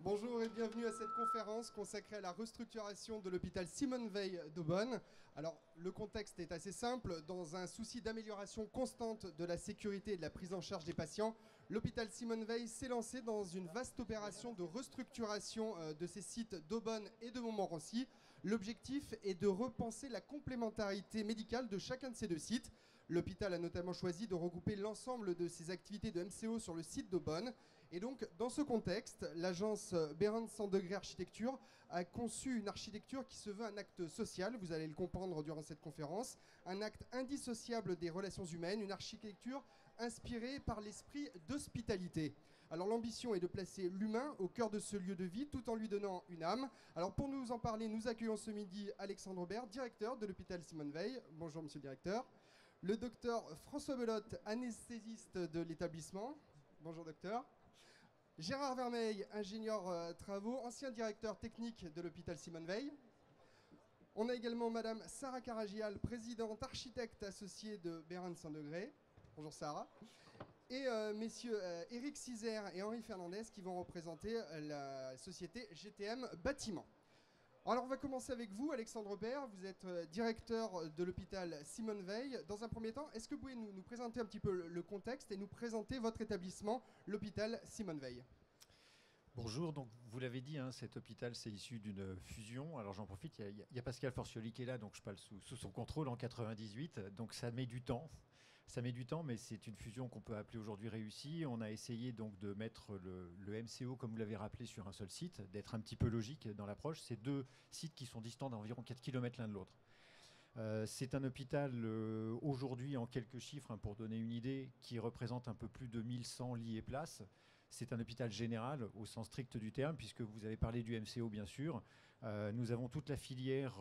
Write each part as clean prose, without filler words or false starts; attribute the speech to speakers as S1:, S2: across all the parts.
S1: Bonjour et bienvenue à cette conférence consacrée à la restructuration de l'hôpital Simone Veil d'Aubonne. Alors, le contexte est assez simple. Dans un souci d'amélioration constante de la sécurité et de la prise en charge des patients, l'hôpital Simone Veil s'est lancé dans une vaste opération de restructuration de ses sites d'Aubonne et de Montmorency. L'objectif est de repenser la complémentarité médicale de chacun de ces deux sites. L'hôpital a notamment choisi de regrouper l'ensemble de ses activités de MCO sur le site d'Aubonne. Et donc, dans ce contexte, l'agence Bérens 100 degrés Architecture a conçu une architecture qui se veut un acte social, vous allez le comprendre durant cette conférence, un acte indissociable des relations humaines, une architecture inspirée par l'esprit d'hospitalité. Alors l'ambition est de placer l'humain au cœur de ce lieu de vie tout en lui donnant une âme. Alors pour nous en parler, nous accueillons ce midi Alexandre Aubert, directeur de l'hôpital Simone Veil. Bonjour monsieur le directeur. Le docteur François Belotte, anesthésiste de l'établissement. Bonjour docteur. Gérard Vermeil, ingénieur travaux, ancien directeur technique de l'hôpital Simone Veil. On a également Madame Sarah Caragial, présidente architecte associée de Bérens 100 degrés. Bonjour Sarah. Et messieurs Éric Cizère et Henri Fernandez qui vont représenter la société GTM Bâtiment. Alors on va commencer avec vous, Alexandre Aubert. Vous êtes directeur de l'hôpital Simone Veil. Dans un premier temps, est-ce que vous pouvez nous présenter un petit peu le contexte et nous présenter votre établissement, l'hôpital Simone Veil?
S2: Bonjour, donc vous l'avez dit, hein, cet hôpital c'est issu d'une fusion. Alors j'en profite, il y a Pascal Forcioli qui est là, donc je parle sous son contrôle en 98. Donc ça met du temps. Ça met du temps, mais c'est une fusion qu'on peut appeler aujourd'hui réussie. On a essayé donc de mettre le MCO, comme vous l'avez rappelé, sur un seul site, d'être un petit peu logique dans l'approche. C'est deux sites qui sont distants d'environ 4 km l'un de l'autre. C'est un hôpital aujourd'hui, en quelques chiffres, hein, pour donner une idée, qui représente un peu plus de 1100 lits et places. C'est un hôpital général au sens strict du terme, puisque vous avez parlé du MCO bien sûr. Nous avons toute la filière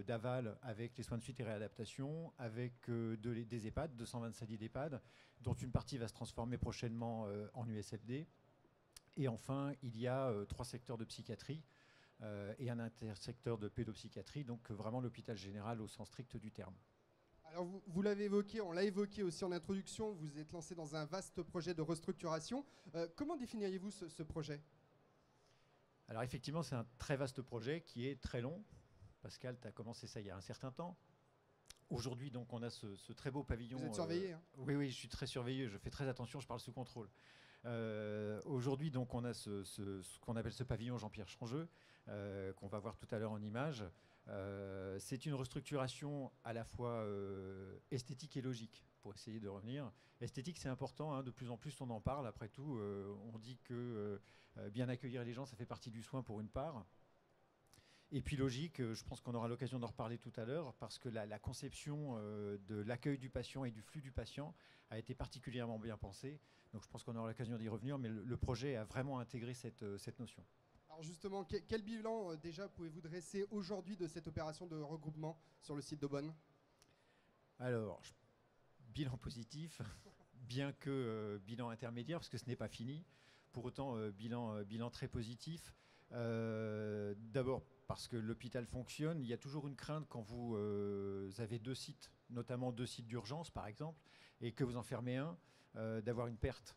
S2: d'aval avec les soins de suite et réadaptation, avec des EHPAD, 225 lits d'EHPAD, dont une partie va se transformer prochainement en USFD. Et enfin, il y a 3 secteurs de psychiatrie et un intersecteur de pédopsychiatrie, donc vraiment l'hôpital général au sens strict du terme.
S1: Alors vous l'avez évoqué, on l'a évoqué aussi en introduction, vous êtes lancé dans un vaste projet de restructuration. Comment définiriez-vous ce projet?
S2: Alors effectivement, c'est un très vaste projet qui est très long. Pascal, tu as commencé ça il y a un certain temps. Aujourd'hui, donc, on a ce très beau pavillon.
S1: Vous êtes surveillé, hein?
S2: Oui, je suis très surveillé, je fais très attention, je parle sous contrôle. Aujourd'hui, donc, on a ce qu'on appelle ce pavillon Jean-Pierre Changeux, qu'on va voir tout à l'heure en image. C'est une restructuration à la fois esthétique et logique, pour essayer de revenir. Esthétique, c'est important, hein, de plus en plus on en parle. Après tout, on dit que bien accueillir les gens, ça fait partie du soin pour une part. Et puis logique, je pense qu'on aura l'occasion d'en reparler tout à l'heure, parce que la conception de l'accueil du patient et du flux du patient a été particulièrement bien pensée. Donc je pense qu'on aura l'occasion d'y revenir, mais le projet a vraiment intégré cette notion.
S1: Alors justement, quel bilan déjà pouvez-vous dresser aujourd'hui de cette opération de regroupement sur le site d'Aubonne?
S2: Alors, bilan positif, bien que bilan intermédiaire, parce que ce n'est pas fini. Pour autant, bilan très positif. D'abord parce que l'hôpital fonctionne. Il y a toujours une crainte quand vous avez 2 sites, notamment 2 sites d'urgence par exemple, et que vous en fermez un, d'avoir une perte,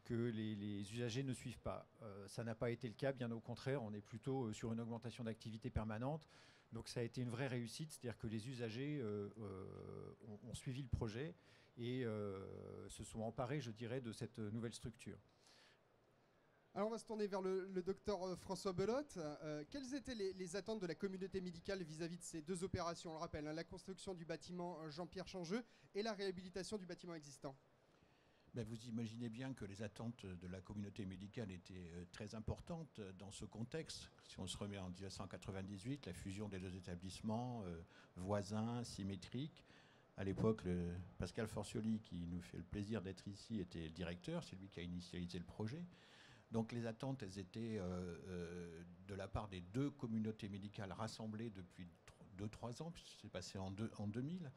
S2: que les usagers ne suivent pas. Ça n'a pas été le cas, bien au contraire, on est plutôt sur une augmentation d'activité permanente. Donc ça a été une vraie réussite, c'est-à-dire que les usagers ont suivi le projet et se sont emparés, je dirais, de cette nouvelle structure.
S1: Alors on va se tourner vers le docteur François Belotte. Quelles étaient les attentes de la communauté médicale vis-à-vis de ces 2 opérations? On le rappelle, hein, la construction du bâtiment Jean-Pierre Changeux et la réhabilitation du bâtiment existant.
S3: Ben, vous imaginez bien que les attentes de la communauté médicale étaient très importantes dans ce contexte. Si on se remet en 1998, la fusion des 2 établissements voisins, symétriques. À l'époque, Pascal Forcioli, qui nous fait le plaisir d'être ici, était le directeur. C'est lui qui a initialisé le projet. Donc les attentes, elles étaient de la part des 2 communautés médicales rassemblées depuis 2-3 ans, puisque c'est passé en 2000.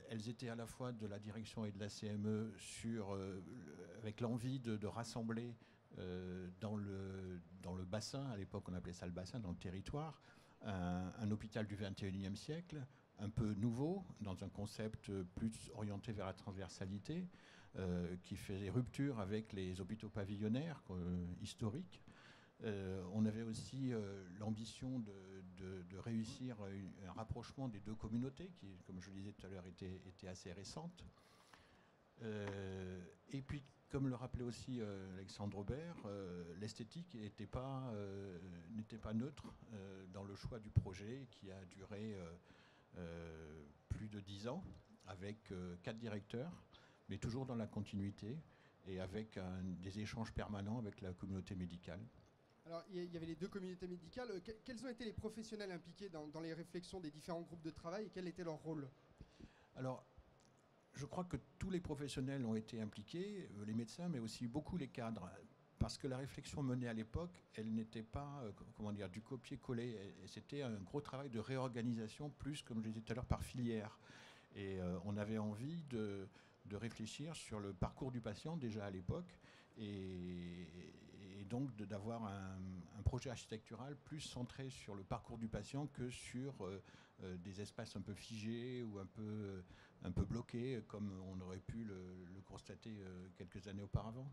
S3: Elles étaient à la fois de la direction et de la CME avec l'envie de rassembler dans le bassin, à l'époque on appelait ça le bassin, dans le territoire, un hôpital du 21e siècle, un peu nouveau, dans un concept plus orienté vers la transversalité, qui faisait rupture avec les hôpitaux pavillonnaires historiques. On avait aussi l'ambition de réussir un rapprochement des deux communautés qui, comme je le disais tout à l'heure, était assez récente. Et puis, comme le rappelait aussi Alexandre Aubert, l'esthétique n'était pas neutre dans le choix du projet qui a duré plus de 10 ans avec 4 directeurs, mais toujours dans la continuité et avec des échanges permanents avec la communauté médicale.
S1: Alors, il y avait les deux communautés médicales. Quels ont été les professionnels impliqués dans les réflexions des différents groupes de travail et quel était leur rôle?
S3: Alors, je crois que tous les professionnels ont été impliqués, les médecins, mais aussi beaucoup les cadres, parce que la réflexion menée à l'époque, elle n'était pas, comment dire, du copier-coller, et c'était un gros travail de réorganisation, plus, comme je disais tout à l'heure, par filière. Et on avait envie de réfléchir sur le parcours du patient déjà à l'époque, et donc d'avoir un projet architectural plus centré sur le parcours du patient que sur des espaces un peu figés ou un peu bloqués, comme on aurait pu le constater quelques années auparavant.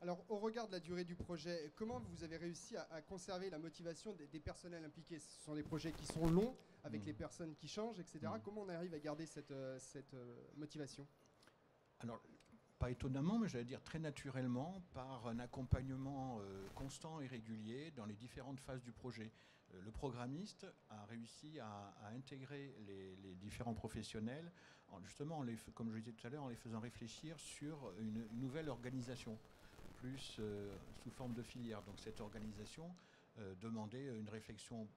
S1: Alors, au regard de la durée du projet, comment vous avez réussi à conserver la motivation des personnels impliqués? Ce sont des projets qui sont longs, avec les personnes qui changent, etc. Comment on arrive à garder cette motivation? Alors,
S3: pas étonnamment, mais j'allais dire très naturellement, par un accompagnement constant et régulier dans les différentes phases du projet. Le programmiste a réussi à intégrer les différents professionnels, justement, comme je disais tout à l'heure, en les faisant réfléchir sur une nouvelle organisation, plus sous forme de filière. Donc cette organisation demandait une réflexion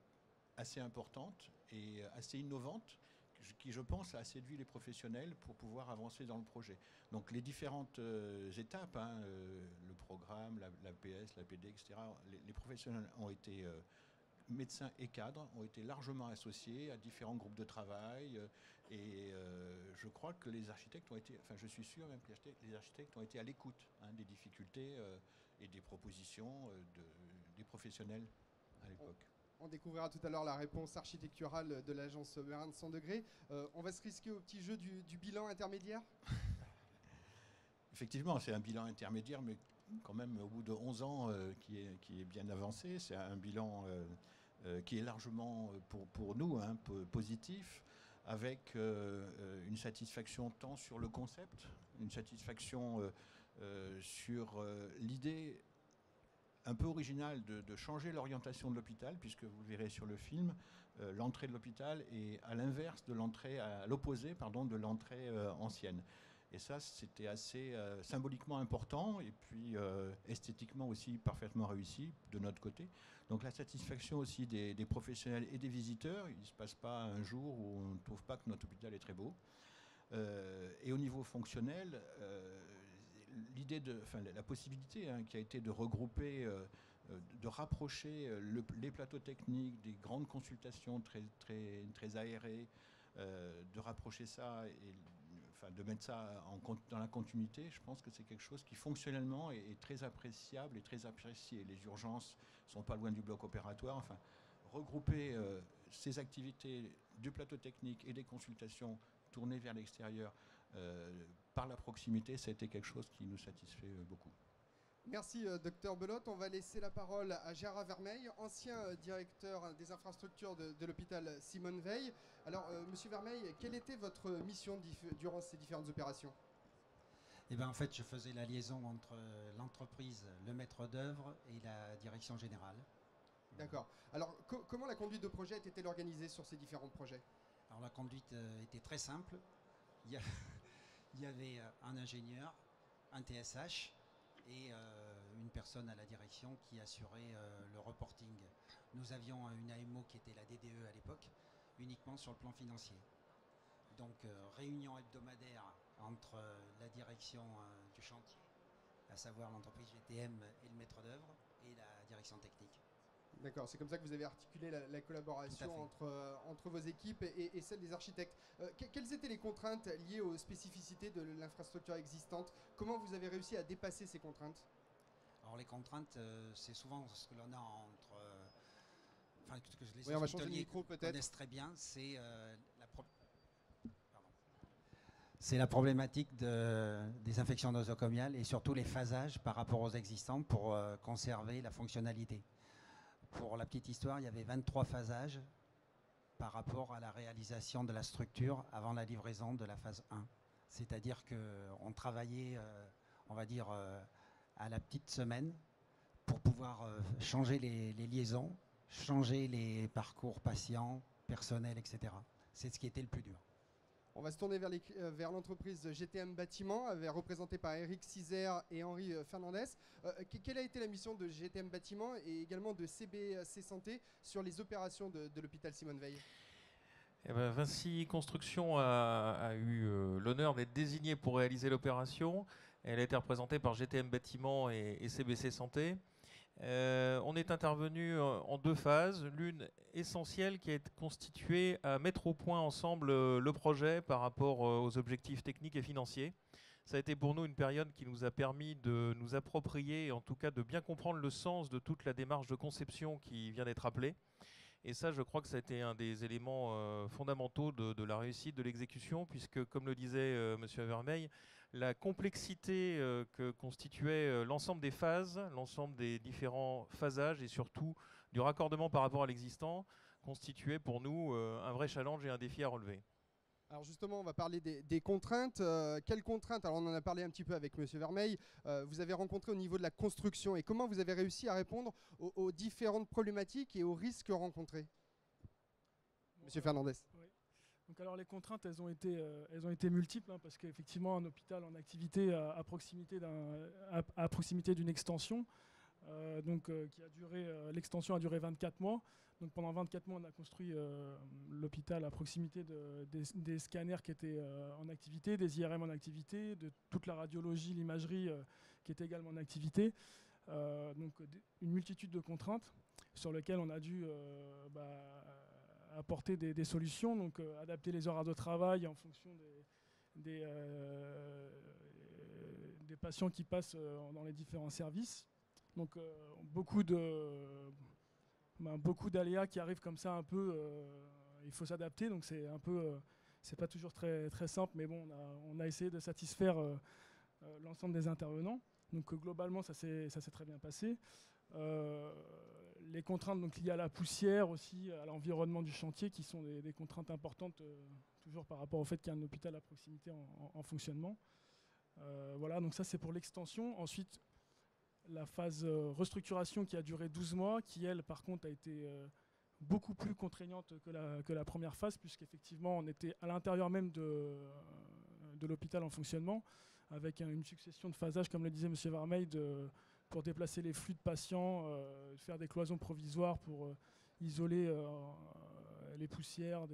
S3: assez importante et assez innovante, qui, je pense, a séduit les professionnels pour pouvoir avancer dans le projet. Donc les différentes étapes, le programme, la PS, la PD, etc., les professionnels ont été, médecins et cadres, ont été largement associés à différents groupes de travail. Et je crois que les architectes ont été, enfin je suis sûr même que les architectes ont été à l'écoute des difficultés et des propositions des professionnels à l'époque.
S1: On découvrira tout à l'heure la réponse architecturale de l'agence Meyrin de 100 degrés. On va se risquer au petit jeu du bilan intermédiaire.
S3: Effectivement, c'est un bilan intermédiaire, mais quand même au bout de 11 ans qui est bien avancé. C'est un bilan qui est largement pour nous positif, avec une satisfaction tant sur le concept, une satisfaction sur l'idée un peu original de changer l'orientation de l'hôpital, puisque vous verrez sur le film, l'entrée de l'hôpital est à l'inverse de l'entrée, à l'opposé, pardon, de l'entrée ancienne. Et ça, c'était assez symboliquement important et puis esthétiquement aussi parfaitement réussi de notre côté. Donc la satisfaction aussi des professionnels et des visiteurs. Il ne se passe pas un jour où on ne trouve pas que notre hôpital est très beau. Et au niveau fonctionnel, l'idée la possibilité qui a été de regrouper, de rapprocher les plateaux techniques des grandes consultations très aérées, de rapprocher ça et de mettre ça dans la continuité, je pense que c'est quelque chose qui fonctionnellement est très appréciable et très apprécié. Les urgences ne sont pas loin du bloc opératoire. Enfin, regrouper ces activités du plateau technique et des consultations tournées vers l'extérieur par la proximité, ça a été quelque chose qui nous satisfait beaucoup.
S1: Merci Dr Belote. On va laisser la parole à Gérard Vermeil, ancien directeur des infrastructures de l'hôpital Simone Veil. Alors Monsieur Vermeil, quelle était votre mission durant ces différentes opérations?
S4: Eh bien, en fait, je faisais la liaison entre l'entreprise, le maître d'œuvre et la direction générale.
S1: D'accord. Alors comment la conduite de projet était-elle organisée sur ces différents projets?
S4: Alors la conduite était très simple. Il y avait un ingénieur, un TSH et une personne à la direction qui assurait le reporting. Nous avions une AMO qui était la DDE à l'époque, uniquement sur le plan financier. Donc réunion hebdomadaire entre la direction du chantier, à savoir l'entreprise GTM et le maître d'œuvre, et la direction technique.
S1: D'accord, c'est comme ça que vous avez articulé la collaboration entre vos équipes et celles des architectes. Quelles étaient les contraintes liées aux spécificités de l'infrastructure existante? Comment vous avez réussi à dépasser ces contraintes?
S4: Alors les contraintes, c'est souvent ce que l'on a entre... Enfin, que les
S1: on va changer de micro peut-être.
S4: connaissent très bien, c'est C'est la problématique des infections nosocomiales et surtout les phasages par rapport aux existants pour conserver la fonctionnalité. Pour la petite histoire, il y avait 23 phasages par rapport à la réalisation de la structure avant la livraison de la phase 1. C'est-à-dire qu'on travaillait, on va dire, à la petite semaine pour pouvoir changer les liaisons, changer les parcours patients, personnels, etc. C'est ce qui était le plus dur.
S1: On va se tourner vers l'entreprise GTM Bâtiment, représentée par Eric Cizer et Henri Fernandez. Quelle a été la mission de GTM Bâtiment et également de CBC Santé sur les opérations de l'hôpital Simone Veil?
S5: Eh ben, Vinci Construction a eu l'honneur d'être désignée pour réaliser l'opération. Elle a été représentée par GTM Bâtiment et CBC Santé. On est intervenu en 2 phases. L'une essentielle qui est constituée à mettre au point ensemble le projet par rapport aux objectifs techniques et financiers. Ça a été pour nous une période qui nous a permis de nous approprier, en tout cas de bien comprendre le sens de toute la démarche de conception qui vient d'être appelée. Et ça, je crois que ça a été un des éléments fondamentaux de la réussite de l'exécution, puisque, comme le disait M. Avermeil, la complexité que constituait l'ensemble des phases, l'ensemble des différents phasages et surtout du raccordement par rapport à l'existant, constituait pour nous un vrai challenge et un défi à relever.
S1: Alors justement, on va parler des contraintes. Quelles contraintes, alors on en a parlé un petit peu avec M. Vermeil, vous avez rencontré au niveau de la construction et comment vous avez réussi à répondre aux différentes problématiques et aux risques rencontrés? M. Fernandez.
S6: Oui. Donc alors les contraintes, elles ont été multiples, hein, parce qu'effectivement un hôpital en activité à proximité d'une extension, l'extension a duré 24 mois. Donc pendant 24 mois, on a construit l'hôpital à proximité des scanners qui étaient en activité, des IRM en activité, de toute la radiologie, l'imagerie qui était également en activité. Donc une multitude de contraintes sur lesquelles on a dû apporter des solutions, donc adapter les horaires de travail en fonction des patients qui passent dans les différents services. Donc beaucoup d'aléas qui arrivent comme ça un peu, il faut s'adapter, donc c'est un peu, c'est pas toujours très, très simple, mais bon, on a essayé de satisfaire l'ensemble des intervenants. Donc globalement, ça s'est très bien passé. Les contraintes donc, liées à la poussière aussi, à l'environnement du chantier, qui sont des contraintes importantes, toujours par rapport au fait qu'il y a un hôpital à proximité en fonctionnement. Voilà, donc ça c'est pour l'extension. Ensuite, la phase restructuration qui a duré 12 mois, qui elle par contre a été beaucoup plus contraignante que la première phase, puisqu'effectivement on était à l'intérieur même de l'hôpital en fonctionnement, avec une succession de phasages, comme le disait M. Vermeil, pour déplacer les flux de patients, faire des cloisons provisoires pour isoler les poussières,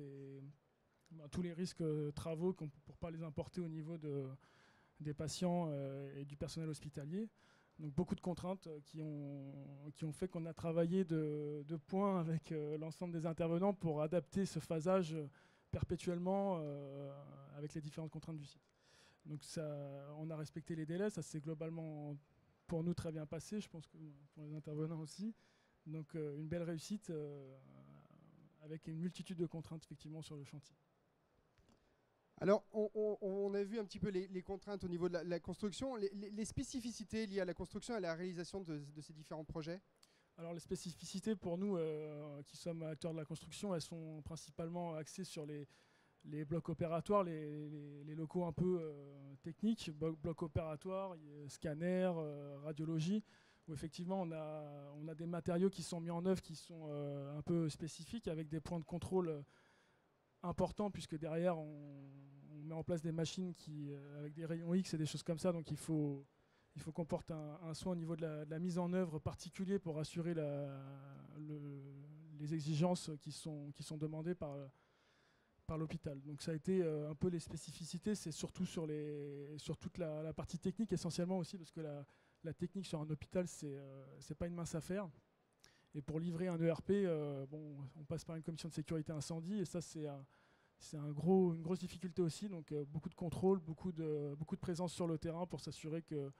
S6: tous les risques travaux pour ne pas les importer au niveau des patients et du personnel hospitalier. Donc beaucoup de contraintes qui ont fait qu'on a travaillé de point avec l'ensemble des intervenants pour adapter ce phasage perpétuellement avec les différentes contraintes du site. Donc on a respecté les délais, ça s'est globalement pour nous très bien passé, je pense que pour les intervenants aussi. Donc une belle réussite avec une multitude de contraintes effectivement sur le chantier.
S1: Alors, on a vu un petit peu les contraintes au niveau de la construction, les spécificités liées à la construction et à la réalisation de ces différents projets.
S6: Alors les spécificités pour nous, qui sommes acteurs de la construction, elles sont principalement axées sur les blocs opératoires, les locaux un peu techniques, blocs opératoires, scanner, radiologie, où effectivement on a des matériaux qui sont mis en œuvre qui sont un peu spécifiques, avec des points de contrôle importants, puisque derrière on met en place des machines avec des rayons X et des choses comme ça, donc il faut qu'on porte un soin au niveau de la mise en œuvre particulier pour assurer les exigences qui sont demandées par l'hôpital. Donc ça a été un peu les spécificités, c'est surtout sur toute la partie technique essentiellement aussi, parce que la technique sur un hôpital, c'est pas une mince affaire. Et pour livrer un ERP, on passe par une commission de sécurité incendie, et ça c'est une grosse difficulté aussi. Donc beaucoup de contrôle, beaucoup de présence sur le terrain pour s'assurer que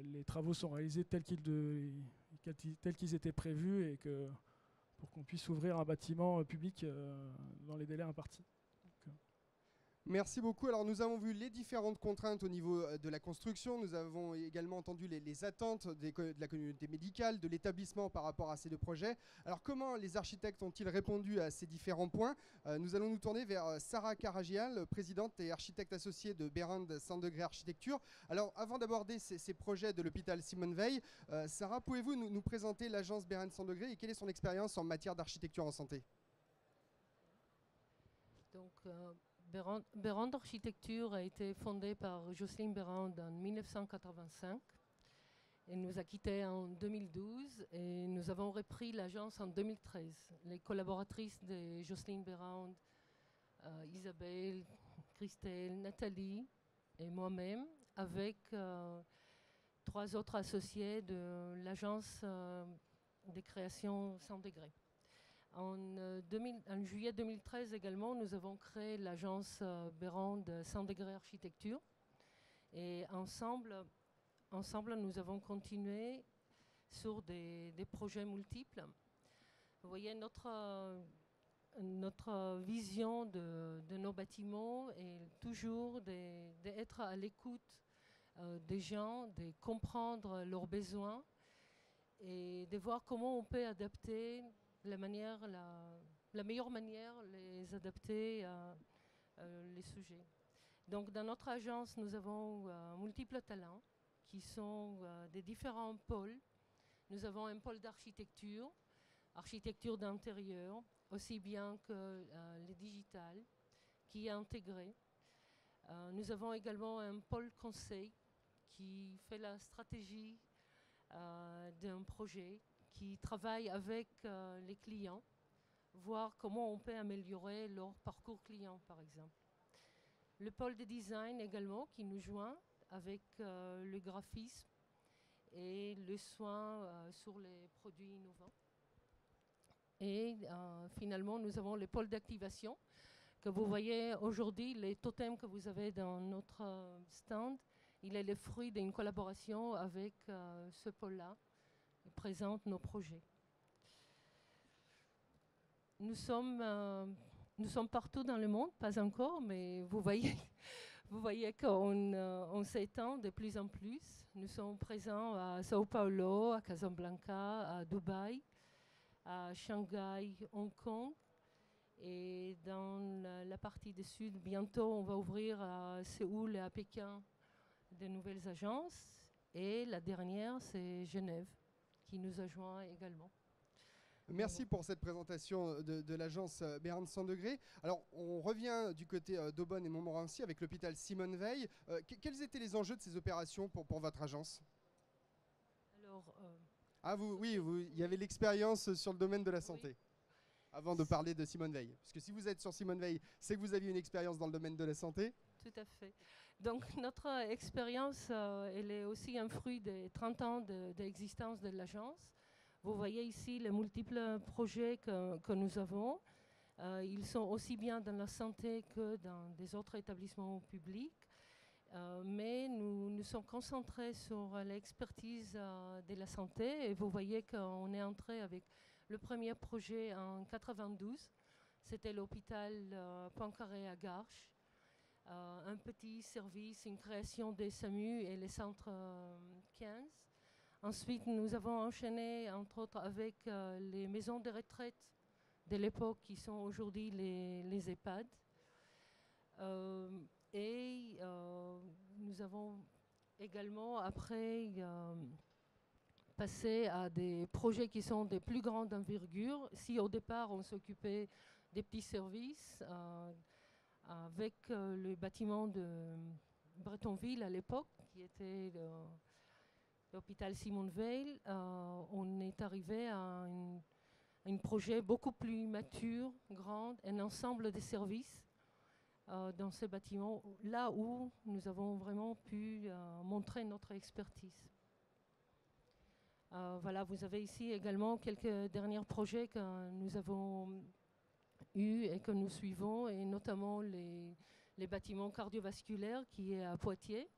S6: les travaux sont réalisés tels qu'ils étaient prévus, et pour qu'on puisse ouvrir un bâtiment public dans les délais impartis.
S1: Merci beaucoup. Alors nous avons vu les différentes contraintes au niveau de la construction. Nous avons également entendu les attentes de la communauté médicale, de l'établissement par rapport à ces deux projets. Alors comment les architectes ont-ils répondu à ces différents points? Nous allons nous tourner vers Sarah Karagial, présidente et architecte associée de Bérinde Saint-Degré Architecture. Alors avant d'aborder ces projets de l'hôpital Simone Veil, Sarah, pouvez-vous nous présenter l'agence Bérinde Saint-Degré et quelle est son expérience en matière d'architecture en santé?
S7: Donc, Bérande Architecture a été fondée par Jocelyne Bérande en 1985. Elle nous a quittés en 2012 et nous avons repris l'agence en 2013. Les collaboratrices de Jocelyne Bérande, Isabelle, Christelle, Nathalie et moi-même, avec 3 autres associés de l'agence des créations Saint-Degré. En juillet 2013 également, nous avons créé l'agence Bérande Saint-Degré Architecture. Et ensemble, nous avons continué sur des projets multiples. Vous voyez, notre vision de nos bâtiments est toujours d'être à l'écoute des gens, de comprendre leurs besoins et de voir comment on peut adapter la meilleure manière, les adapter à les sujets. Donc dans notre agence, nous avons multiples talents qui sont des différents pôles. Nous avons un pôle d'architecture, architecture d'intérieur, aussi bien que le digital, qui est intégré. Nous avons également un pôle conseil qui fait la stratégie d'un projet, qui travaille avec les clients, voir comment on peut améliorer leur parcours client, par exemple. Le pôle de design également, qui nous joint avec le graphisme et le soin sur les produits innovants. Et finalement, nous avons le pôle d'activation, que vous voyez aujourd'hui, les totems que vous avez dans notre stand, il est le fruit d'une collaboration avec ce pôle-là. Présente nos projets. Nous sommes partout dans le monde, pas encore, mais vous voyez qu'on s'étend de plus en plus. Nous sommes présents à Sao Paulo, à Casablanca, à Dubaï, à Shanghai, Hong Kong. Et dans la partie du sud, bientôt, on va ouvrir à Séoul et à Pékin de nouvelles agences. Et la dernière, c'est Genève, qui nous a joints également.
S1: Merci pour cette présentation de l'agence Bérande Saint-Degré. Alors, on revient du côté d'Aubonne et Montmorency avec l'hôpital Simone Veil. Quels étaient les enjeux de ces opérations pour votre agence? Alors, il y avait l'expérience sur le domaine de la santé. Oui. Avant de parler de Simone Veil. Parce que si vous êtes sur Simone Veil, c'est que vous aviez une expérience dans le domaine de la santé.
S7: Tout à fait. Donc notre expérience, elle est aussi un fruit des 30 ans d'existence de l'agence. Vous voyez ici les multiples projets que nous avons. Ils sont aussi bien dans la santé que dans des autres établissements publics. Mais nous sommes concentrés sur l'expertise de la santé. Et vous voyez qu'on est entré avec le premier projet en 92. C'était l'hôpital Poincaré à Garches. Un petit service, une création des SAMU et les centres 15. Ensuite, nous avons enchaîné, entre autres, avec les maisons de retraite de l'époque qui sont aujourd'hui les EHPAD. Nous avons également, après, passé à des projets qui sont de plus grande envergure. Si au départ, on s'occupait des petits services, avec le bâtiment de Bretonville à l'époque, qui était l'hôpital Simone Veil, on est arrivé à un projet beaucoup plus mature, grand, un ensemble de services dans ce bâtiment, là où nous avons vraiment pu montrer notre expertise. Voilà, vous avez ici également quelques derniers projets que nous avons eu et que nous suivons, et notamment les bâtiments cardiovasculaires qui est à Poitiers.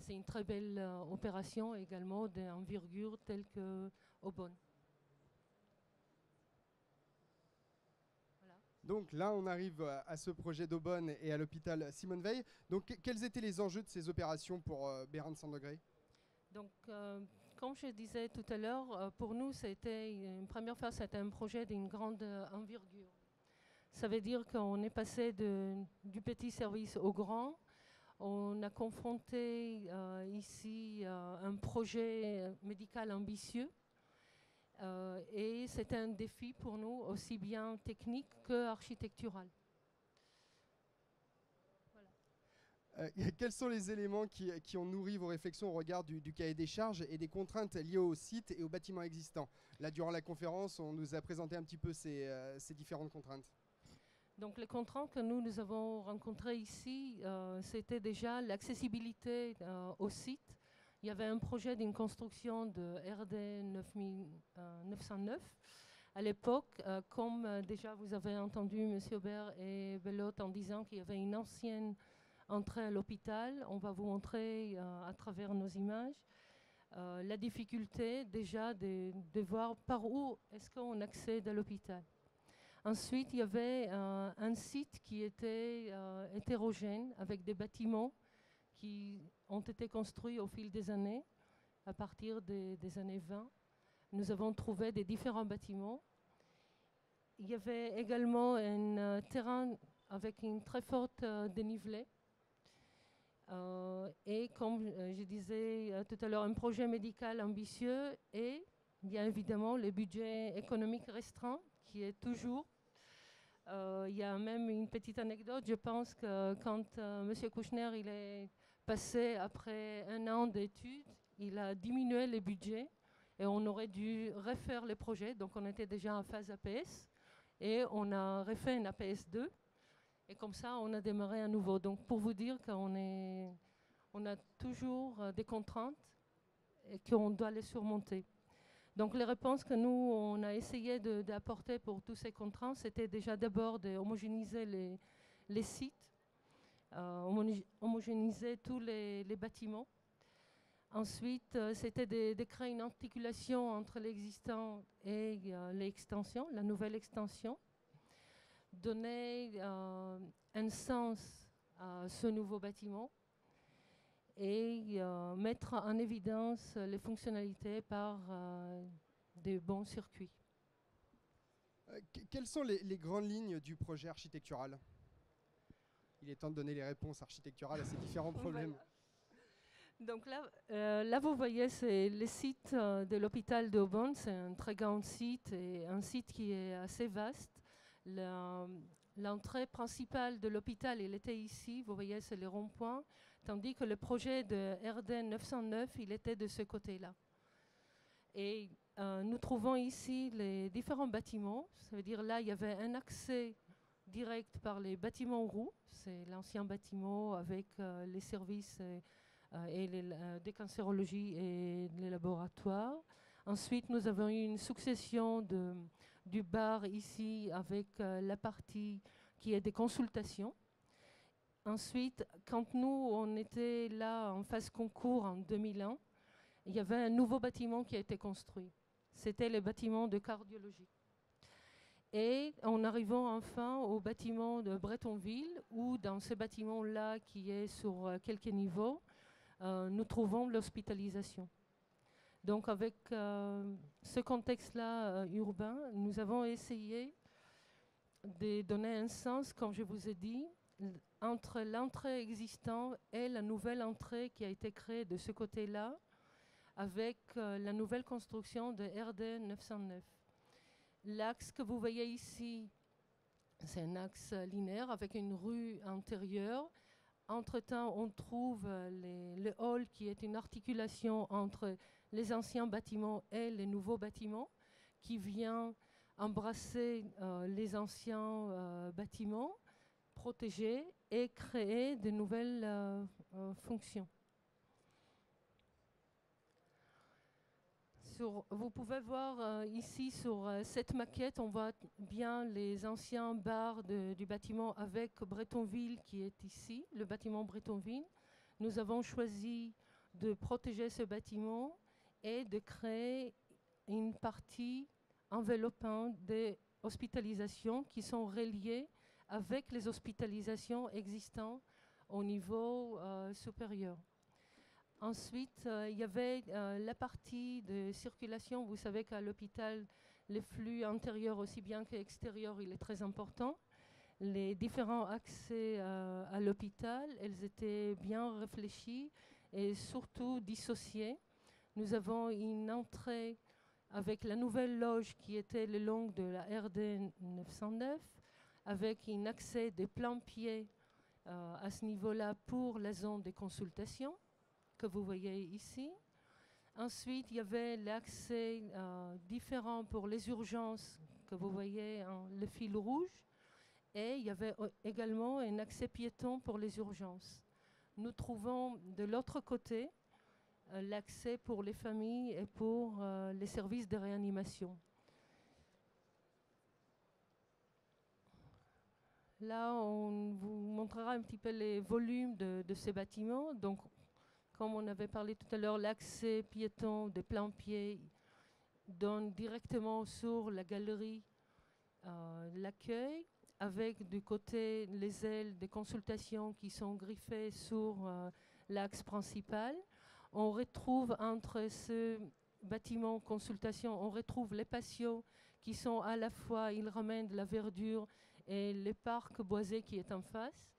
S7: C'est une très belle opération également d'envergure telle qu'Aubonne. Voilà.
S1: Donc là, on arrive à ce projet d'Aubonne et à l'hôpital Simone Veil. Donc quels étaient les enjeux de ces opérations pour Beren Sandagré?
S7: Donc, comme je disais tout à l'heure, pour nous, c'était une première fois, c'était un projet d'une grande envergure. Ça veut dire qu'on est passé du petit service au grand. On a confronté ici un projet médical ambitieux. Et c'était un défi pour nous, aussi bien technique que architectural.
S1: Quels sont les éléments qui ont nourri vos réflexions au regard du cahier des charges et des contraintes liées au site et aux bâtiments existants? Là, durant la conférence, on nous a présenté un petit peu ces différentes contraintes.
S7: Donc, les contraintes que nous avons rencontrées ici, c'était déjà l'accessibilité au site. Il y avait un projet d'une construction de RD 909. À l'époque, comme déjà vous avez entendu M. Aubert et Belote en disant qu'il y avait une ancienne entrée à l'hôpital, on va vous montrer à travers nos images la difficulté déjà de voir par où est-ce qu'on accède à l'hôpital. Ensuite, il y avait un site qui était hétérogène avec des bâtiments qui ont été construits au fil des années, à partir des années 20. Nous avons trouvé des différents bâtiments. Il y avait également un terrain avec une très forte dénivelée. Et comme je disais tout à l'heure, un projet médical ambitieux et bien évidemment le budget économique restreint qui est toujours. Il y a même une petite anecdote, je pense que quand M. Kouchner il est passé après un an d'études, il a diminué les budgets et on aurait dû refaire les projets. Donc on était déjà en phase APS et on a refait un APS 2 et comme ça on a démarré à nouveau. Donc pour vous dire on a toujours des contraintes et qu'on doit les surmonter. Donc les réponses que nous, on a essayé d'apporter pour tous ces contraintes, c'était déjà d'abord d'homogénéiser les sites, homogénéiser tous les bâtiments. Ensuite, c'était de créer une articulation entre l'existant et l'extension, la nouvelle extension. Donner un sens à ce nouveau bâtiment et mettre en évidence les fonctionnalités par des bons circuits.
S1: Quelles sont les grandes lignes du projet architectural? Il est temps de donner les réponses architecturales à ces différents problèmes.
S7: Voilà. Donc là, vous voyez, c'est le site de l'hôpital d'Aubonne. C'est un très grand site et un site qui est assez vaste. L'entrée principale de l'hôpital, il était ici. Vous voyez, c'est le rond-point. Tandis que le projet de RD 909, il était de ce côté-là. Et nous trouvons ici les différents bâtiments. Ça veut dire là, il y avait un accès direct par les bâtiments roux. C'est l'ancien bâtiment avec les services et des cancérologies et les laboratoires. Ensuite, nous avons eu une succession du bar ici avec la partie qui est des consultations. Ensuite, quand nous, on était là en phase concours en 2001, il y avait un nouveau bâtiment qui a été construit. C'était le bâtiment de cardiologie. Et en arrivant enfin au bâtiment de Bretonville, où dans ce bâtiment-là, qui est sur quelques niveaux, nous trouvons l'hospitalisation. Donc avec ce contexte-là urbain, nous avons essayé de donner un sens, comme je vous ai dit, entre l'entrée existante et la nouvelle entrée qui a été créée de ce côté-là, avec la nouvelle construction de RD 909. L'axe que vous voyez ici, c'est un axe linéaire avec une rue intérieure. Entre-temps, on trouve le hall qui est une articulation entre les anciens bâtiments et les nouveaux bâtiments qui vient embrasser les anciens bâtiments, protéger et créer de nouvelles fonctions. Vous pouvez voir ici sur cette maquette, on voit bien les anciens bars du bâtiment avec Bretonville qui est ici, le bâtiment Bretonville. Nous avons choisi de protéger ce bâtiment et de créer une partie enveloppante des hospitalisations qui sont reliées avec les hospitalisations existantes au niveau supérieur. Ensuite, il y avait la partie de circulation. Vous savez qu'à l'hôpital, le flux intérieur aussi bien qu'extérieur, il est très important. Les différents accès à l'hôpital, elles étaient bien réfléchis et surtout dissociés. Nous avons une entrée avec la nouvelle loge qui était le long de la RD 909, avec un accès des plain-pieds à ce niveau-là pour la zone de consultation que vous voyez ici. Ensuite, il y avait l'accès différent pour les urgences que vous voyez en le fil rouge. Et il y avait également un accès piéton pour les urgences. Nous trouvons de l'autre côté l'accès pour les familles et pour les services de réanimation. Là, on vous montrera un petit peu les volumes de ces bâtiments. Donc, comme on avait parlé tout à l'heure, l'accès piéton des plain-pieds donne directement sur la galerie l'accueil, avec du côté les ailes de consultation qui sont griffées sur l'axe principal. On retrouve entre ce bâtiment consultation, on retrouve les patios qui sont à la fois, ils ramènent de la verdure et le parc boisé qui est en face.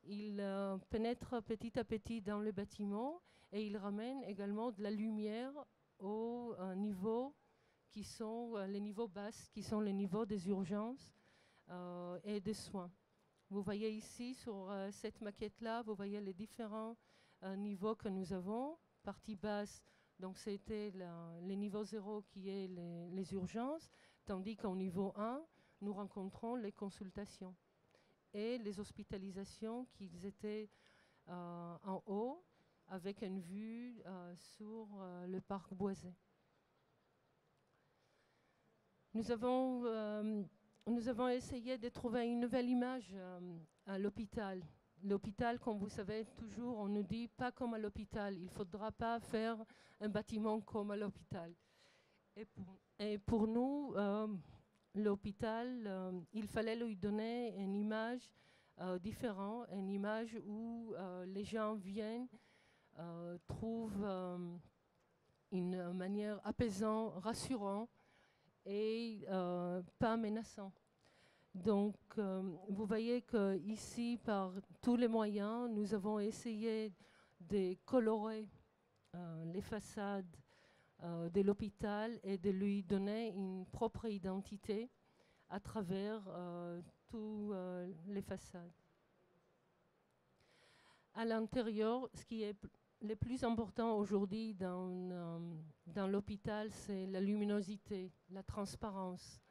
S7: Ils pénètrent petit à petit dans le bâtiment et ils ramènent également de la lumière aux niveaux qui sont les niveaux bas, qui sont les niveaux des urgences et des soins. Vous voyez ici sur cette maquette-là, vous voyez les différents niveaux que nous avons. Partie basse, donc c'était le niveau 0 qui est les urgences, tandis qu'au niveau 1, nous rencontrons les consultations et les hospitalisations qui étaient en haut avec une vue sur le parc boisé. Nous avons essayé de trouver une nouvelle image à l'hôpital. L'hôpital, comme vous savez, toujours, on nous dit pas comme à l'hôpital. Il ne faudra pas faire un bâtiment comme à l'hôpital. Et pour nous, l'hôpital, il fallait lui donner une image différente, une image où les gens viennent, trouvent une manière apaisante, rassurante et pas menaçante. Donc, vous voyez qu'ici, par tous les moyens, nous avons essayé de colorer les façades de l'hôpital et de lui donner une propre identité à travers toutes les façades. À l'intérieur, ce qui est le plus important aujourd'hui dans l'hôpital, c'est la luminosité, la transparence.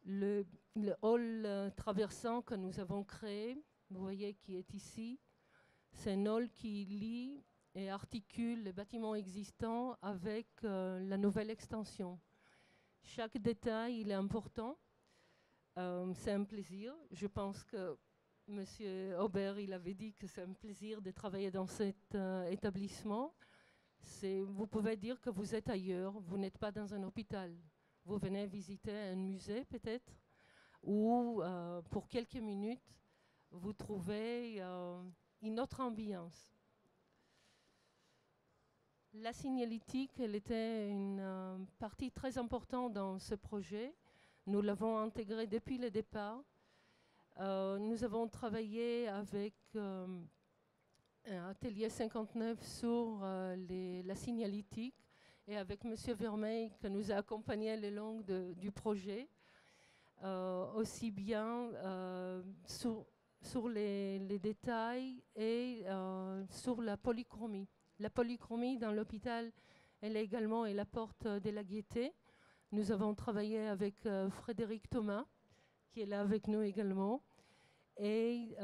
S7: Le hall traversant que nous avons créé, vous voyez qui est ici, c'est un hall qui lie et articule les bâtiments existants avec la nouvelle extension. Chaque détail, il est important. C'est un plaisir. Je pense que M. Aubert, il avait dit que c'est un plaisir de travailler dans cet établissement. Vous pouvez dire que vous êtes ailleurs, vous n'êtes pas dans un hôpital. Vous venez visiter un musée peut-être, ou pour quelques minutes, vous trouvez une autre ambiance. La signalétique, elle était une partie très importante dans ce projet. Nous l'avons intégrée depuis le départ. Nous avons travaillé avec Atelier 59 sur la signalétique et avec M. Vermeil qui nous a accompagnés le long du projet, aussi bien sur les détails et sur la polychromie. La polychromie dans l'hôpital, elle également est la porte de la gaieté. Nous avons travaillé avec Frédéric Thomas, qui est là avec nous également. Et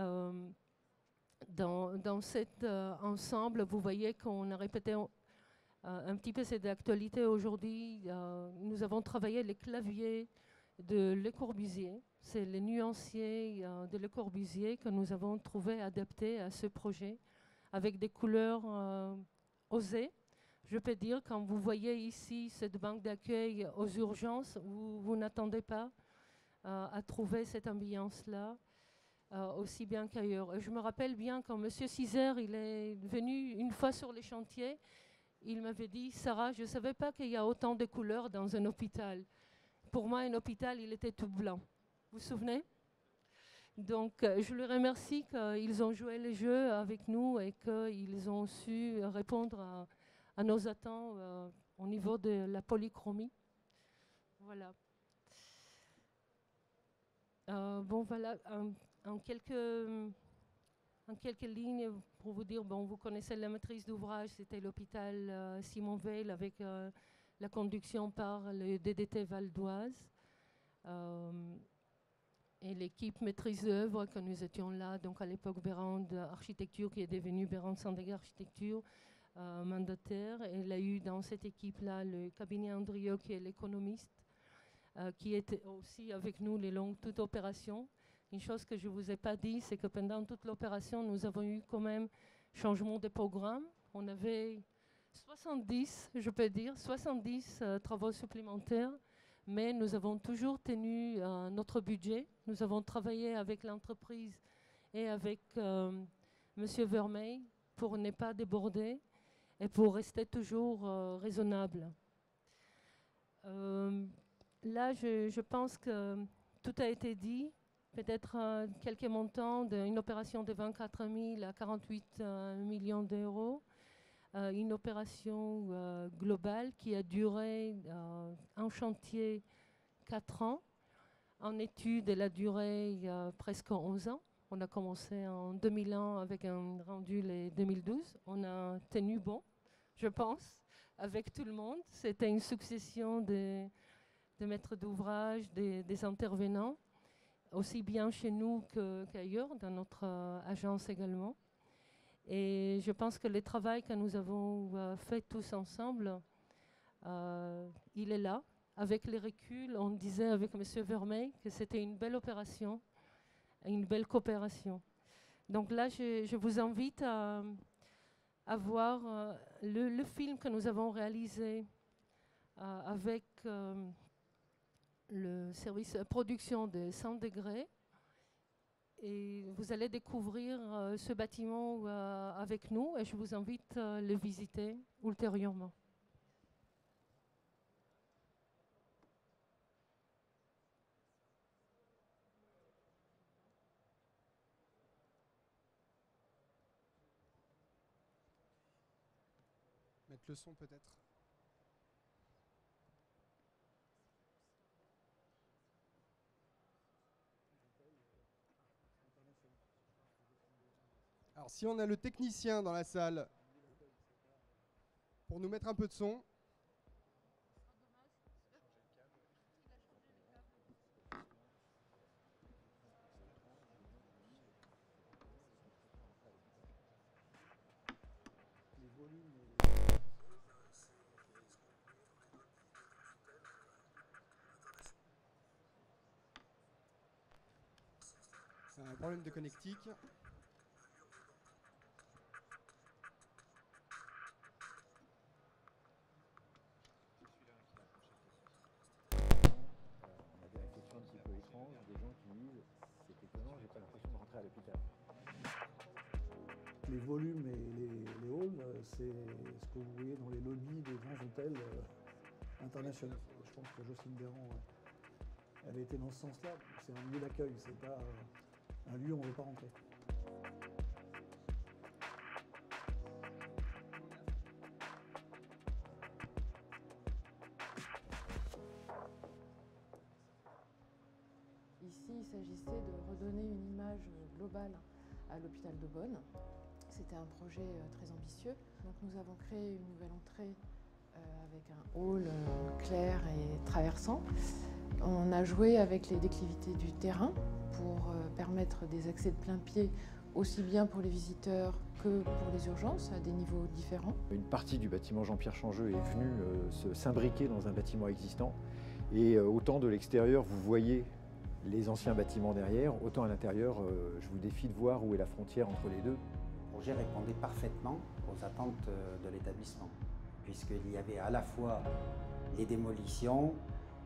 S7: dans cet ensemble, vous voyez qu'on a répété un petit peu cette actualité aujourd'hui. Nous avons travaillé les claviers de Le Corbusier. C'est les nuanciers de Le Corbusier que nous avons trouvé adaptés à ce projet, avec des couleurs osées. Je peux dire, quand vous voyez ici cette banque d'accueil aux urgences, où vous n'attendez pas à trouver cette ambiance-là, aussi bien qu'ailleurs. Je me rappelle bien quand M. Cizère il est venu une fois sur les chantiers, il m'avait dit « Sarah, je ne savais pas qu'il y a autant de couleurs dans un hôpital. Pour moi, un hôpital, il était tout blanc. » Vous vous souvenez? Donc, je les remercie qu'ils ont joué le jeu avec nous et qu'ils ont su répondre à nos attentes au niveau de la polychromie. Voilà. Bon, voilà, en quelques lignes pour vous dire, bon, vous connaissez la maîtrise d'ouvrage, c'était l'hôpital Simon Veil avec la conduction par le DDT Val d'Oise. Et l'équipe maîtrise d'œuvre, que nous étions là, donc à l'époque Bérande Architecture, qui est devenue Bérande Sandega Architecture, mandataire. Et il a eu dans cette équipe-là le cabinet Andrieux, qui est l'économiste, qui était aussi avec nous les longues toute opération. Une chose que je ne vous ai pas dit, c'est que pendant toute l'opération, nous avons eu quand même changement de programme. On avait 70, je peux dire, 70 travaux supplémentaires, mais nous avons toujours tenu notre budget. Nous avons travaillé avec l'entreprise et avec M. Vermeil pour ne pas déborder et pour rester toujours raisonnable. Là, je pense que tout a été dit. Peut-être quelques montants d'une opération de 24 000 à 48 millions d'euros. Une opération globale qui a duré en chantier 4 ans. En étude, elle a duré presque 11 ans. On a commencé en 2001 avec un rendu les 2012. On a tenu bon, je pense, avec tout le monde. C'était une succession de maîtres d'ouvrage, des intervenants, aussi bien chez nous qu'ailleurs, dans notre agence également. Et je pense que le travail que nous avons fait tous ensemble, il est là. Avec les reculs, on disait avec M. Vermeil que c'était une belle opération, une belle coopération. Donc là, je vous invite à voir le film que nous avons réalisé avec le service production de 100 degrés. Et vous allez découvrir ce bâtiment avec nous et je vous invite à le visiter ultérieurement.
S1: Mettre le son peut-être. Alors si on a le technicien dans la salle pour nous mettre un peu de son. C'est un problème de connectique.
S8: Les volumes et les halls, c'est ce que vous voyez dans les lobbies des grands hôtels internationaux. Je pense que Jocelyne Béran, elle a été dans ce sens-là. C'est un lieu d'accueil, c'est pas un lieu où on ne veut pas rentrer.
S9: Ici, il s'agissait de redonner une image globale à l'hôpital de Beaune. C'était un projet très ambitieux. Donc nous avons créé une nouvelle entrée avec un hall clair et traversant. On a joué avec les déclivités du terrain pour permettre des accès de plein pied aussi bien pour les visiteurs que pour les urgences à des niveaux différents.
S2: Une partie du bâtiment Jean-Pierre Changeux est venue s'imbriquer dans un bâtiment existant et autant de l'extérieur vous voyez les anciens bâtiments derrière, autant à l'intérieur je vous défie de voir où est la frontière entre les deux.
S10: Le projet répondait parfaitement aux attentes de l'établissement, puisqu'il y avait à la fois les démolitions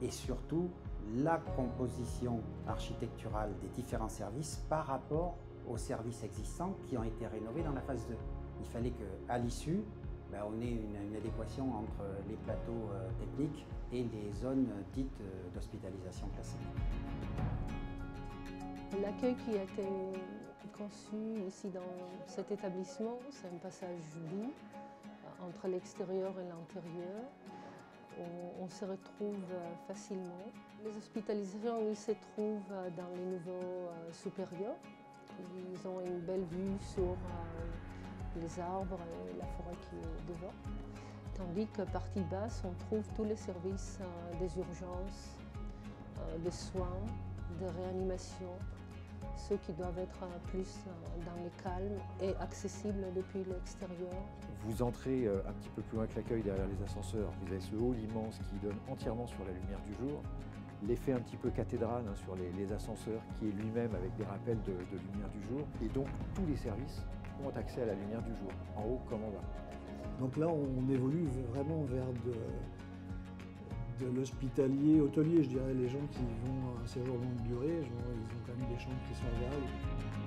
S10: et surtout la composition architecturale des différents services par rapport aux services existants qui ont été rénovés dans la phase 2. Il fallait qu'à l'issue, on ait une adéquation entre les plateaux techniques et les zones dites d'hospitalisation classique.
S7: L'accueil qui a été conçu ici dans cet établissement, c'est un passage doux entre l'extérieur et l'intérieur. On se retrouve facilement. Les hospitalisations ils se trouvent dans les niveaux supérieurs. Ils ont une belle vue sur les arbres et la forêt qui est devant. Tandis que partie basse, on trouve tous les services des urgences, des soins, de réanimation, ceux qui doivent être plus dans le calme et accessibles depuis l'extérieur.
S2: Vous entrez un petit peu plus loin que l'accueil derrière les ascenseurs. Vous avez ce hall immense qui donne entièrement sur la lumière du jour. L'effet un petit peu cathédrale sur les ascenseurs qui est lui-même avec des rappels de lumière du jour. Et donc tous les services ont accès à la lumière du jour, en haut comme en bas.
S8: Donc là, on évolue vraiment vers de l'hospitalier hôtelier, je dirais. Les gens qui vont à un séjour longue durée, ils ont quand même des chambres qui sont agréables.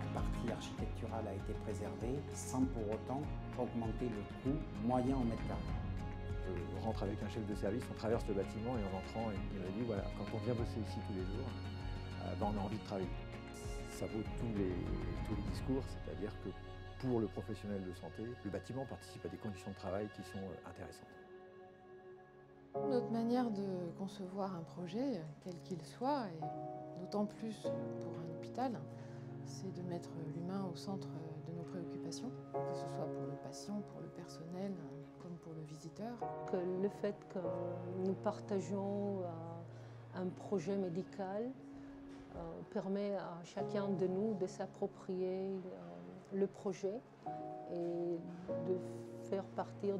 S10: La partie architecturale a été préservée sans pour autant augmenter le coût moyen au mètre carré.
S2: Je rentre avec un chef de service, on traverse le bâtiment et en entrant, il m'a dit voilà, quand on vient bosser ici tous les jours, on a envie de travailler. Ça vaut tous les discours, c'est-à-dire que pour le professionnel de santé, le bâtiment participe à des conditions de travail qui sont intéressantes.
S9: Notre manière de concevoir un projet, quel qu'il soit, et d'autant plus pour un hôpital, c'est de mettre l'humain au centre de nos préoccupations, que ce soit pour le patient, pour le personnel, comme pour le visiteur.
S7: Que le fait que nous partageons un projet médical permet à chacun de nous de s'approprier le projet et de faire partir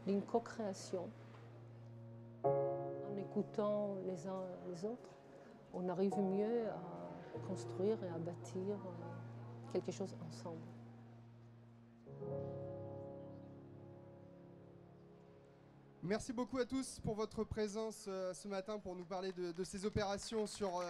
S7: d'une co-création. En écoutant les uns les autres, on arrive mieux à construire et à bâtir quelque chose ensemble.
S1: Merci beaucoup à tous pour votre présence ce matin pour nous parler de ces opérations sur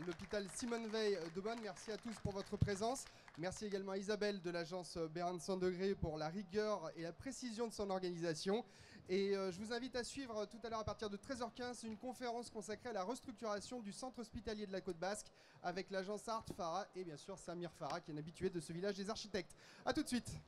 S1: l'hôpital Simone Veil de Bonn. Merci à tous pour votre présence. Merci également à Isabelle de l'agence Bérarde 100 degrés pour la rigueur et la précision de son organisation. Et je vous invite à suivre tout à l'heure à partir de 13h15 une conférence consacrée à la restructuration du centre hospitalier de la Côte Basque avec l'agence Art Farah et bien sûr Samir Farah qui est un habitué de ce village des architectes. A tout de suite.